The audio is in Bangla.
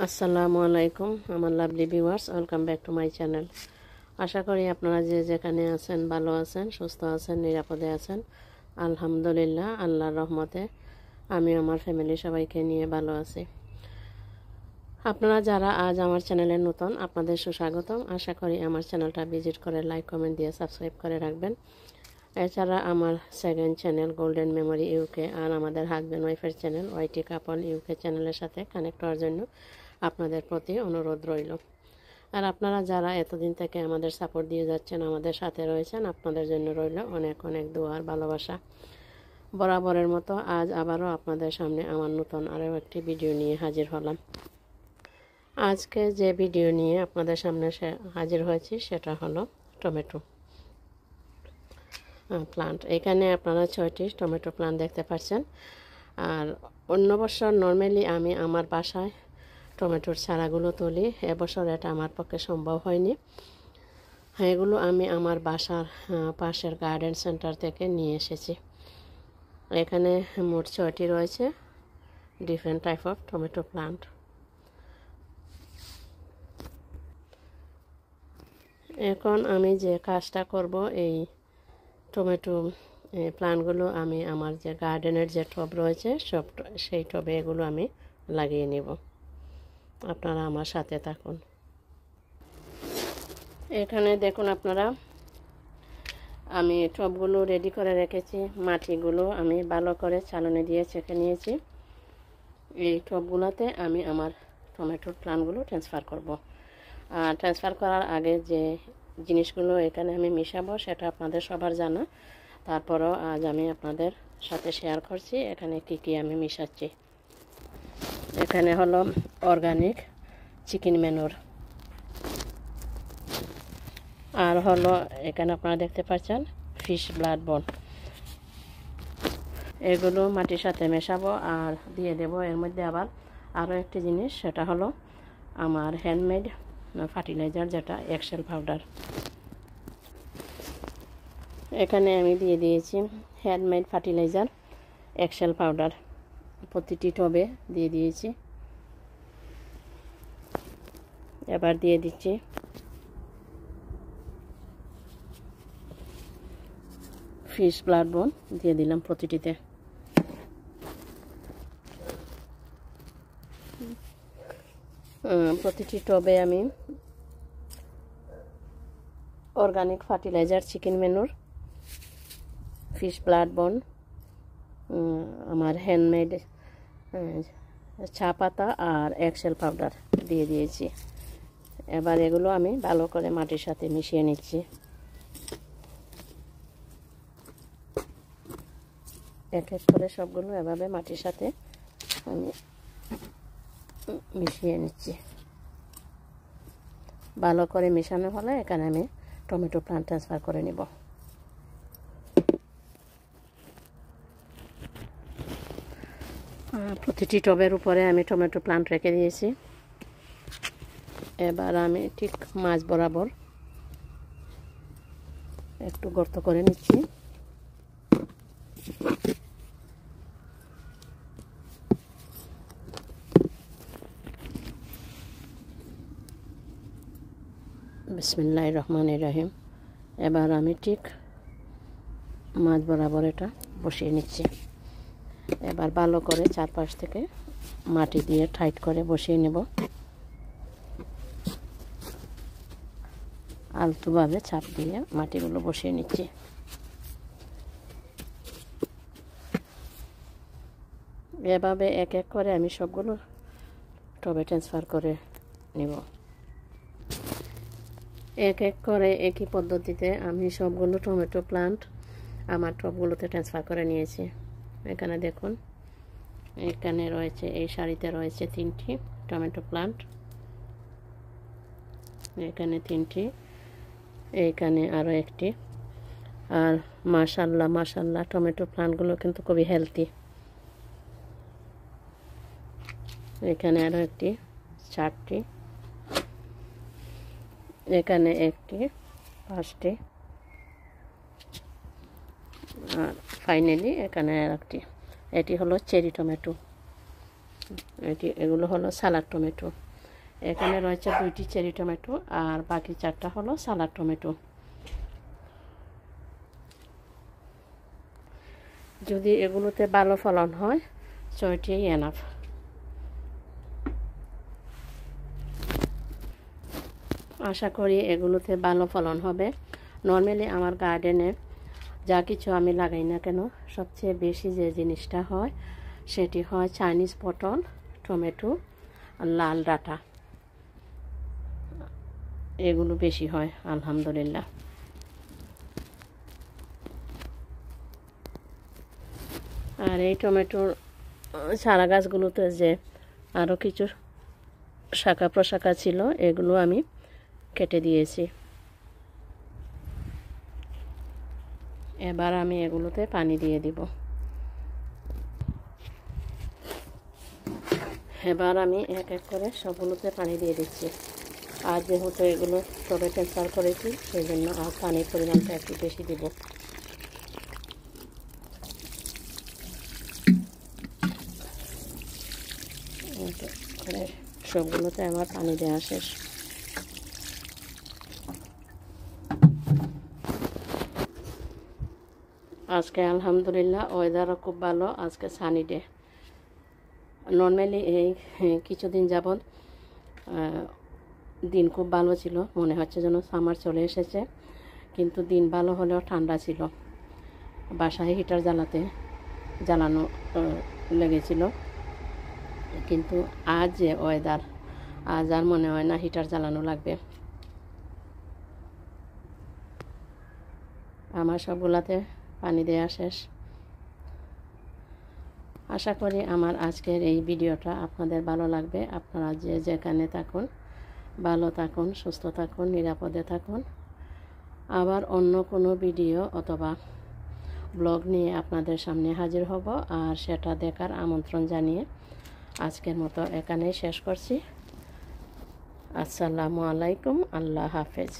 আসসালামু আলাইকুম আমার lovely viewers, welcome back to my channel. আশা করি আপনারা যে যেখানে আছেন ভালো আছেন, সুস্থ আছেন, নিরাপদে আছেন। আলহামদুলিল্লাহ, আল্লাহর রহমতে আমি আমার ফ্যামিলি সবাইকে নিয়ে ভালো আছি। আপনারা যারা আজ আমার চ্যানেলে নতুন, আপনাদের সুস্বাগতম। আশা করি আমার চ্যানেলটা ভিজিট করে লাইক কমেন্ট দিয়ে সাবস্ক্রাইব করে রাখবেন। এছাড়া আমার second channel golden memory UK আর আমাদের হাজব্যান্ড ওয়াইফের চ্যানেল ওয়াইটি কাপল ইউকে চ্যানেলের সাথে কানেক্ট হওয়ার জন্য আপনাদের প্রতি অনুরোধ রইল। আর আপনারা যারা এতদিন থেকে আমাদের সাপোর্ট দিয়ে যাচ্ছেন, আমাদের সাথে রয়েছেন, আপনাদের জন্য রইল অনেক অনেক দোয়ার ভালোবাসা। বরাবরের মতো আজ আবারও আপনাদের সামনে আমার নতুন আরও একটি ভিডিও নিয়ে হাজির হলাম। আজকে যে ভিডিও নিয়ে আপনাদের সামনে হাজির হয়েছি সেটা হলো টমেটো প্লান্ট। এখানে আপনারা 6টি টমেটো প্লান্ট দেখতে পাচ্ছেন। আর অন্য বছর নর্মালি আমি আমার বাসায় টমেটোর চারাগুলো তুলি, এবছর এটা আমার পক্ষে সম্ভব হয়নি। এগুলো আমি আমার বাসার পাশের গার্ডেন সেন্টার থেকে নিয়ে এসেছি। এখানে মোট 6টি রয়েছে different type of tomato plant. এখন আমি যে কাজটা করব, এই টমেটো প্লান্টগুলো আমি আমার যে গার্ডেনের যে টব রয়েছে সেই টবে এগুলো আমি লাগিয়ে নেব। আপনারা আমার সাথে থাকুন। এখানে দেখুন আপনারা, আমি টবগুলো রেডি করে রেখেছি। মাটিগুলো আমি ভালো করে চালনি দিয়ে ছেঁকে নিয়েছি। এই টবগুলোতে আমি আমার টমেটোর প্লান্টগুলো ট্রান্সফার করব। আর ট্রান্সফার করার আগে যে জিনিসগুলো এখানে আমি মিশাবো সেটা আপনাদের সবার জানা। তারপরও আজ আমি আপনাদের সাথে শেয়ার করছি এখানে কি কি আমি মিশাচ্ছি। এখানে হলো অর্গানিক চিকেন ম্যানুর, আর হলো এখানে আপনারা দেখতে পাচ্ছেন ফিশ ব্লাড বোন। এগুলো মাটির সাথে মেশাবো আর দিয়ে দেব এর মধ্যে আবার আরও একটি জিনিস, সেটা হলো আমার হ্যান্ডমেড ফার্টিলাইজার, যেটা এক্সেল পাউডার। এখানে আমি দিয়ে দিয়েছি হ্যান্ডমেড ফার্টিলাইজার এক্সেল পাউডার, প্রতিটি টবে দিয়ে দিয়েছি। এবার দিয়ে দিচ্ছি ফিশ ব্লাড বোন, দিয়ে দিলাম প্রতিটিতে। প্রতিটি টবে আমি organic fertiliser, chicken ম্যানুর, fish blood বোন, আমার হ্যান্ডমেড চা পাতা আর এক্সেল পাউডার দিয়ে দিয়েছি। এবার এগুলো আমি ভালো করে মাটির সাথে মিশিয়ে নিচ্ছি। এক এক করে সবগুলো এভাবে মাটির সাথে আমি মিশিয়ে নিচ্ছি। ভালো করে মেশানো হলে এখানে আমি টমেটো প্লান্ট ট্রান্সফার করে নেব। প্রতিটি টবের উপরে আমি টমেটো প্লান্ট রেখে দিয়েছি। এবার আমি ঠিক মাঝ বরাবর একটু গর্ত করে নিচ্ছি। বিসমিল্লাহির রহমানির রহিম। এবার আমি ঠিক মাঝ বরাবর এটা বসিয়ে নিচ্ছি। এবার ভালো করে চারপাশ থেকে মাটি দিয়ে টাইট করে বসিয়ে নেব। আলতোভাবে চাপ দিয়ে মাটিগুলো বসিয়ে নিচ্ছি। এভাবে এক এক করে আমি সবগুলো টবে ট্রান্সফার করে নেব। এক এক করে একই পদ্ধতিতে আমি সবগুলো টমেটো প্লান্ট আমার টবগুলোতে ট্রান্সফার করে নিয়েছি। এখানে দেখুন, এখানে রয়েছে, এই সারিতে রয়েছে 3টি টমেটো প্লান্ট, এখানে 3টি, এইখানে আরও একটি। আর মাশাল্লাহ মাশাল্লাহ টমেটো প্লান্টগুলো কিন্তু খুবই হেলদি। এখানে আরও একটি, 4টি, এখানে 1টি, 5টি, আর ফাইনালি এখানে আরেকটি। এটি হলো চেরি টমেটো, এগুলো হলো সালাদ টমেটো। এখানে রয়েছে 2টি চেরি টমেটো আর বাকি 4টা হলো সালাদ টমেটো। যদি এগুলোতে ভালো ফলন হয় 6টি এনাফ। আশা করি এগুলোতে ভালো ফলন হবে। নর্মালি আমার গার্ডেনে যা কিছু আমি লাগাই না কেন সবচেয়ে বেশি যে জিনিসটা হয় সেটি হয় চাইনিজ পটল, টমেটো আর লাল ডাঁটা, এগুলো বেশি হয় আলহামদুলিল্লাহ। আর এই টমেটোর চারা গাছগুলোতে যে আরও কিছু শাখা প্রশাখা ছিল এগুলো আমি কেটে দিয়েছি। এবার আমি এগুলোতে পানি দিয়ে দিব। এবার আমি এক এক করে সবগুলোতে পানি দিয়ে দিচ্ছি। আর যেহেতু এগুলো টবে ট্রান্সফার করেছি সেই জন্য আর পানির পরিমাণটা একটু বেশি দিব। সবগুলোতে আমার পানি দেওয়া শেষ। আজকে আলহামদুলিল্লাহ ওয়েদারও খুব ভালো, আজকে সানি ডে। নর্মালি এই কিছুদিন যাবৎ দিন খুব ভালো ছিল, মনে হচ্ছে যেন সামার চলে এসেছে, কিন্তু দিন ভালো হলেও ঠান্ডা ছিল। বাসায় হিটার জ্বালানো লেগেছিল, কিন্তু আজ যে ওয়েদার, আজ আর মনে হয় না হিটার জ্বালানো লাগবে। আমার সবগুলাতে পানি দেওয়া শেষ। আশা করি আমার আজকের এই ভিডিওটা আপনাদের ভালো লাগবে। আপনারা যে যেখানে থাকুন ভালো থাকুন, সুস্থ থাকুন, নিরাপদে থাকুন। আবার অন্য কোনো ভিডিও অথবা ব্লগ নিয়ে আপনাদের সামনে হাজির হব, আর সেটা দেখার আমন্ত্রণ জানিয়ে আজকের মতো এখানেই শেষ করছি। আসসালামু আলাইকুম, আল্লাহ হাফেজ।